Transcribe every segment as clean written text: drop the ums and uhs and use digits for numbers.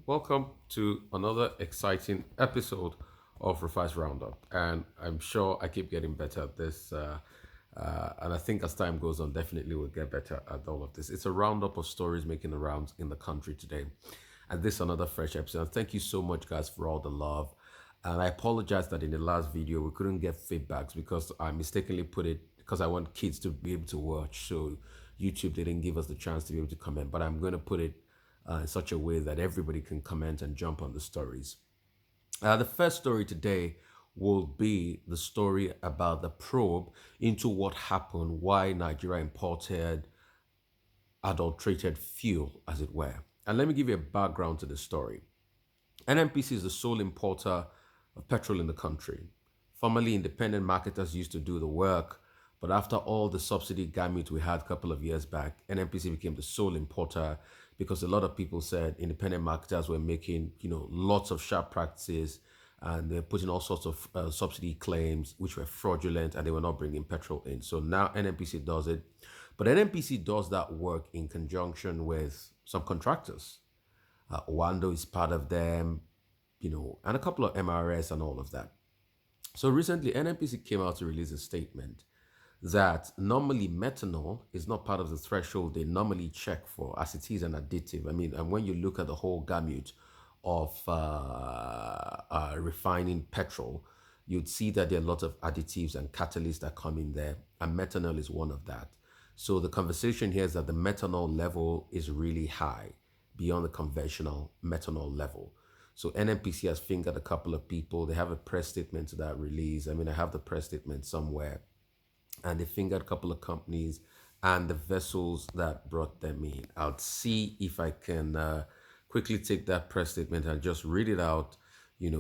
Welcome to another exciting episode of Rufai's Roundup. And I'm sure I keep getting better at this. And I think as time goes on, definitely we'll get better at all of this. It's a roundup of stories making the rounds in the country today. And this is another fresh episode. And thank you so much, guys, for all the love. And I apologize that in the last video we couldn't get feedbacks because I mistakenly put it because I want kids to be able to watch. So YouTube didn't give us the chance to be able to comment. But I'm going to put it in such a way that everybody can comment and jump on the stories. The first story today will be the story about the probe into what happened, why Nigeria imported adulterated fuel, as it were. And let me give you a background to the story. NNPC is the sole importer of petrol in the country. Formerly, independent marketers used to do the work, but after all the subsidy gamut we had a couple of years back, NNPC became the sole importer because a lot of people said independent marketers were making, lots of sharp practices and they're putting all sorts of subsidy claims which were fraudulent and they were not bringing petrol in. So now NNPC does it, but NNPC does that work in conjunction with some contractors. Wando is part of them, and a couple of MRS and all of that. So recently, NNPC came out to release a statement that normally methanol is not part of the threshold they normally check for, as it is an additive. I mean, and when you look at the whole gamut of refining petrol, you'd see that there are a lot of additives and catalysts that come in there, and methanol is one of that. So the conversation here is that the methanol level is really high, beyond the conventional methanol level. So NNPC has fingered a couple of people. They have a press statement to that release. I mean, I have the press statement somewhere. And they fingered a couple of companies and the vessels that brought them in. I'll see if I can quickly take that press statement and just read it out,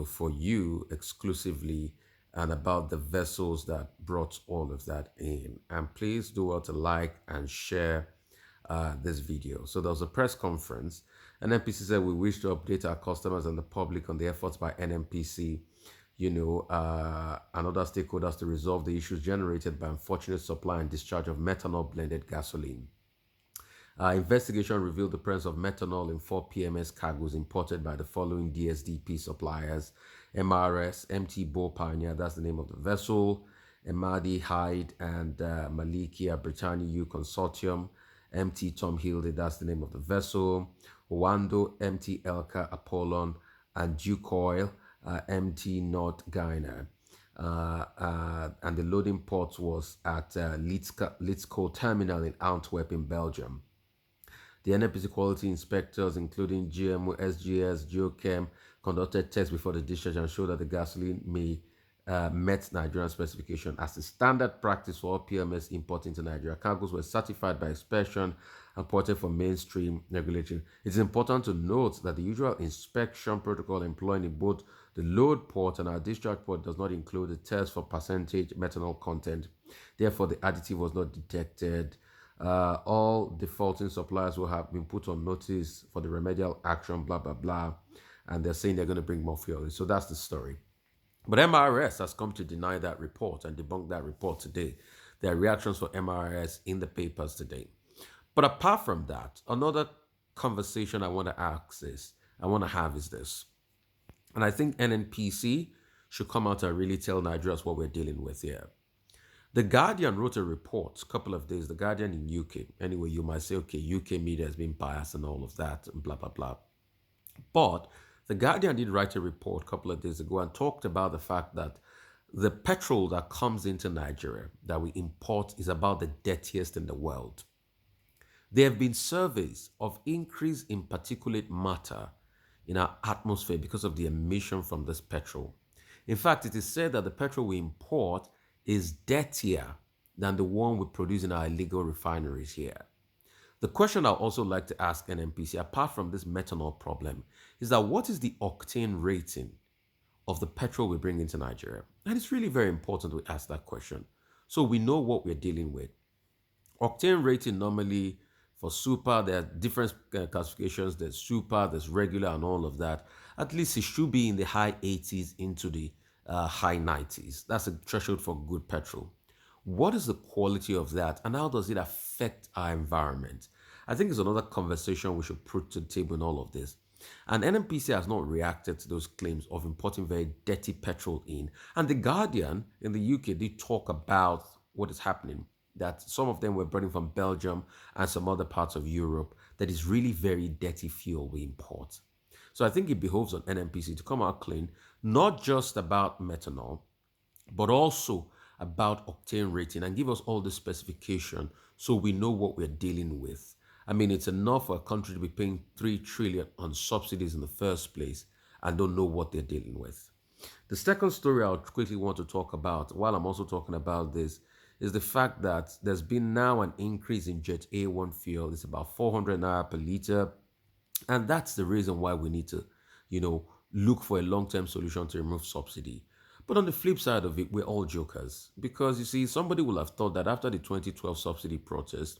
for you exclusively and about the vessels that brought all of that in. And please do well to like and share this video. So there was a press conference. NNPC said we wish to update our customers and the public on the efforts by NNPC, and other stakeholders to resolve the issues generated by unfortunate supply and discharge of methanol blended gasoline. Investigation revealed the presence of methanol in 4 PMS cargoes imported by the following DSDP suppliers: MRS, MT Bull Pioneer, that's the name of the vessel; Emadi Hyde and Malikia Britannia U Consortium; MT Tom Hilde, that's the name of the vessel; Wando, MT Elka Apollon, and Duke Oil, MT North Guinea. And the loading port was at Litsko Terminal in Antwerp in Belgium. The NNPC quality inspectors, including GMO, SGS, Geochem, conducted tests before the discharge and showed that the gasoline met Nigerian specification. As a standard practice for all PMS import into Nigeria, cargoes were certified by inspection and ported for mainstream regulation. It's important to note that the usual inspection protocol employed in both the load port and our discharge port does not include the test for percentage methanol content. Therefore, the additive was not detected. All defaulting suppliers will have been put on notice for the remedial action, blah, blah, blah. And they're saying they're going to bring more fuel in. So that's the story. But MRS has come to deny that report and debunk that report today. There are reactions for MRS in the papers today. But apart from that, another conversation I want to have is this. And I think NNPC should come out and really tell Nigerians what we're dealing with here. The Guardian wrote a report a couple of days, the Guardian in UK. Anyway, you might say, okay, UK media has been biased and all of that, and blah, blah, blah. But the Guardian did write a report a couple of days ago and talked about the fact that the petrol that comes into Nigeria that we import is about the dirtiest in the world. There have been surveys of increase in particulate matter in our atmosphere because of the emission from this petrol. In fact, it is said that the petrol we import is dirtier than the one we produce in our illegal refineries here. The question I also like to ask NNPC, apart from this methanol problem, is that what is the octane rating of the petrol we bring into Nigeria? And it's really very important we ask that question so we know what we're dealing with. Octane rating normally for super, there are different classifications. There's super, there's regular, and all of that. At least it should be in the high 80s into the high 90s. That's a threshold for good petrol. What is the quality of that, and how does it affect our environment? I think it's another conversation we should put to the table in all of this. And NNPC has not reacted to those claims of importing very dirty petrol in. And The Guardian in the UK did talk about what is happening, that some of them were brought in from Belgium and some other parts of Europe, that is really very dirty fuel we import. So I think it behoves on NNPC to come out clean, not just about methanol, but also about octane rating and give us all the specification so we know what we're dealing with. I mean, it's enough for a country to be paying 3 trillion on subsidies in the first place and don't know what they're dealing with. The second story I would quickly want to talk about, while I'm also talking about this, is the fact that there's been now an increase in Jet A1 fuel. It's about 400 naira per liter. And that's the reason why we need to, look for a long-term solution to remove subsidy. But on the flip side of it, we're all jokers. Because you see, somebody will have thought that after the 2012 subsidy protest,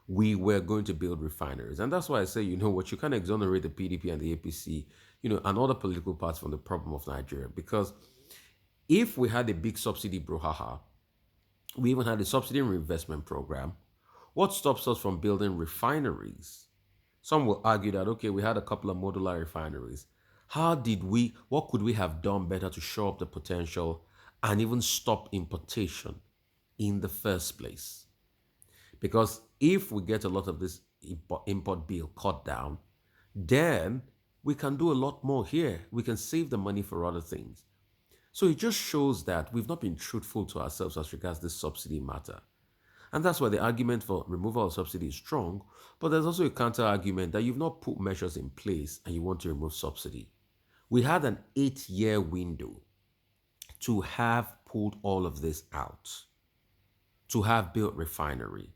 we were going to build refineries. And that's why I say, you know what, you can't exonerate the PDP and the APC, and other political parties from the problem of Nigeria. Because if we had a big subsidy brouhaha, we even had a subsidy reinvestment program, what stops us from building refineries? Some will argue that, okay, we had a couple of modular refineries. What could we have done better to show up the potential and even stop importation in the first place? Because if we get a lot of this import bill cut down, then we can do a lot more here. We can save the money for other things. So it just shows that we've not been truthful to ourselves as regards this subsidy matter. And that's why the argument for removal of subsidy is strong, but there's also a counter argument that you've not put measures in place and you want to remove subsidy. We had an 8-year window to have pulled all of this out, to have built refinery.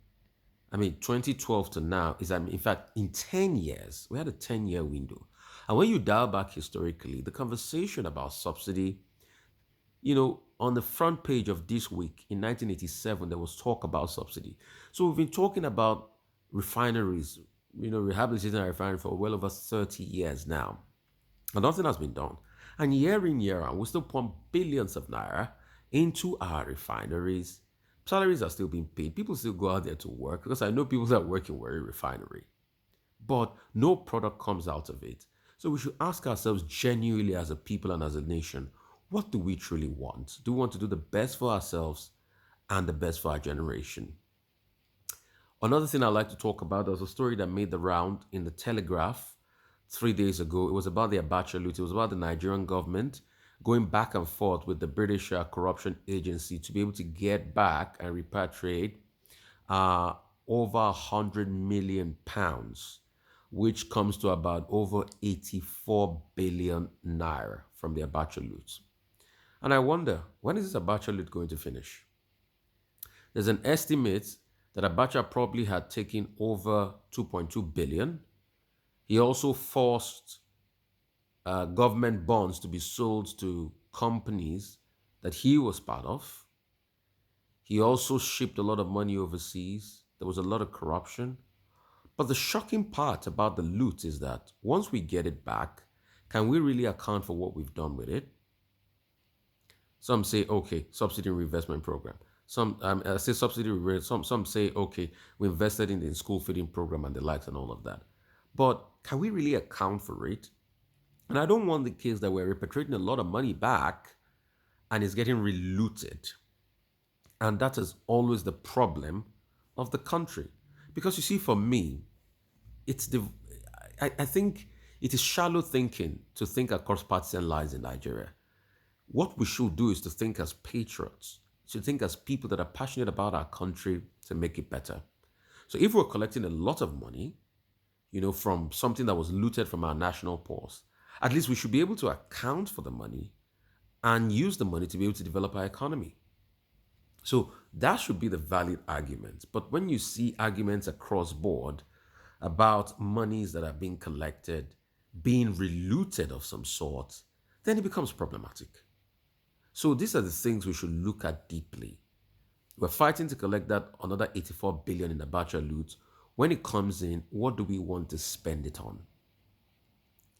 I mean, 2012 to now in fact, in 10 years, we had a 10-year window. And when you dial back historically, the conversation about subsidy, on the front page of This Week in 1987, there was talk about subsidy. So we've been talking about refineries, rehabilitating a refinery for well over 30 years now. And nothing has been done. And year in, year out, we still pump billions of naira into our refineries. Salaries are still being paid. People still go out there to work, because I know people that work in Warri Refinery. But no product comes out of it. So we should ask ourselves genuinely as a people and as a nation, what do we truly want? Do we want to do the best for ourselves and the best for our generation? Another thing I'd like to talk about, there was a story that made the round in the Telegraph 3 days ago. It was about the Abacha Loot. It was about the Nigerian government going back and forth with the British corruption agency to be able to get back and repatriate over 100 million pounds, which comes to about over 84 billion naira from the Abacha Loot. And I wonder, when is this Abacha Loot going to finish? There's an estimate that Abacha probably had taken over 2.2 billion. He also forced government bonds to be sold to companies that he was part of. He also shipped a lot of money overseas. There was a lot of corruption. But the shocking part about the loot is that once we get it back, can we really account for what we've done with it? Some say, okay, subsidy reinvestment program. Some say subsidy reinvestment. Some say, okay, we invested in the school feeding program and the likes and all of that. But can we really account for it? And I don't want the case that we're repatriating a lot of money back and it's getting relooted. And that is always the problem of the country. Because you see, for me, I think it is shallow thinking to think across partisan lines in Nigeria. What we should do is to think as patriots, to think as people that are passionate about our country to make it better. So if we're collecting a lot of money, from something that was looted from our national purse, at least we should be able to account for the money and use the money to be able to develop our economy. So that should be the valid argument. But when you see arguments across board about monies that are being collected, being relooted of some sort, then it becomes problematic. So these are the things we should look at deeply. We're fighting to collect that another 84 billion in the Abacha Loot. When it comes in, what do we want to spend it on?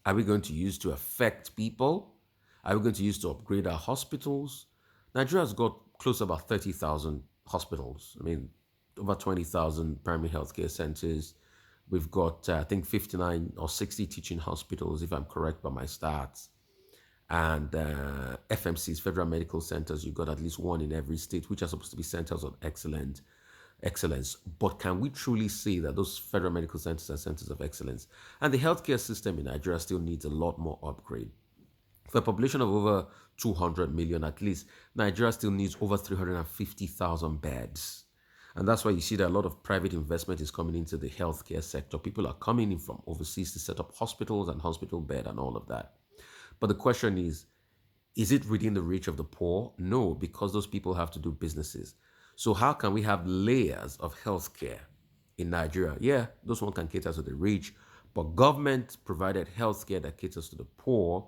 Are we going to use to affect people? Are we going to use to upgrade our hospitals? Nigeria has got close to about 30,000 hospitals. I mean, over 20,000 primary healthcare centers, We've got, I think, 59 or 60 teaching hospitals, if I'm correct by my stats. And FMCs, Federal Medical Centers, you've got at least one in every state, which are supposed to be centers of excellence. But can we truly say that those federal medical centers are centers of excellence? And the healthcare system in Nigeria still needs a lot more upgrade. For a population of over 200 million at least, Nigeria still needs over 350,000 beds. And that's why you see that a lot of private investment is coming into the healthcare sector. People are coming in from overseas to set up hospitals and hospital bed and all of that. But the question is it within the reach of the poor? No, because those people have to do businesses. So how can we have layers of healthcare in Nigeria? Yeah, those one can cater to the rich, but government provided healthcare that caters to the poor.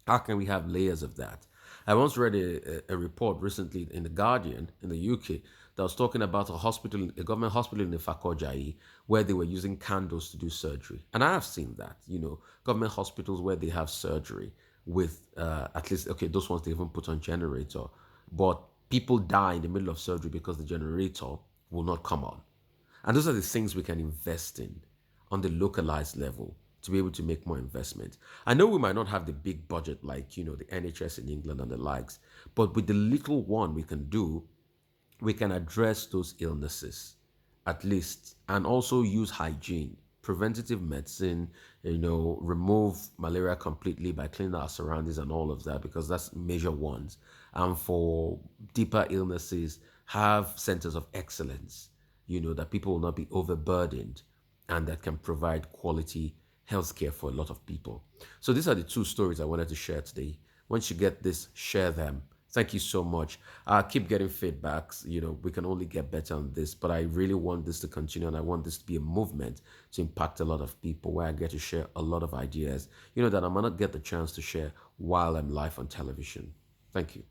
How can we have layers of that? I once read a report recently in The Guardian in the UK that was talking about a government hospital in the Fakojai, where they were using candles to do surgery. And I have seen that, government hospitals where they have surgery with at least, okay, those ones they even put on generator, but people die in the middle of surgery because the generator will not come on. And those are the things we can invest in on the localized level to be able to make more investment. I know we might not have the big budget like, the NHS in England and the likes, but with the little one we can do, we can address those illnesses at least, and also use hygiene, preventative medicine, remove malaria completely by cleaning our surroundings and all of that, because that's major ones. And for deeper illnesses, have centers of excellence, that people will not be overburdened and that can provide quality healthcare for a lot of people. So these are the two stories I wanted to share today. Once you get this, share them. Thank you so much. Keep getting feedbacks. We can only get better on this, but I really want this to continue, and I want this to be a movement to impact a lot of people, where I get to share a lot of ideas, that I might not get the chance to share while I'm live on television. Thank you.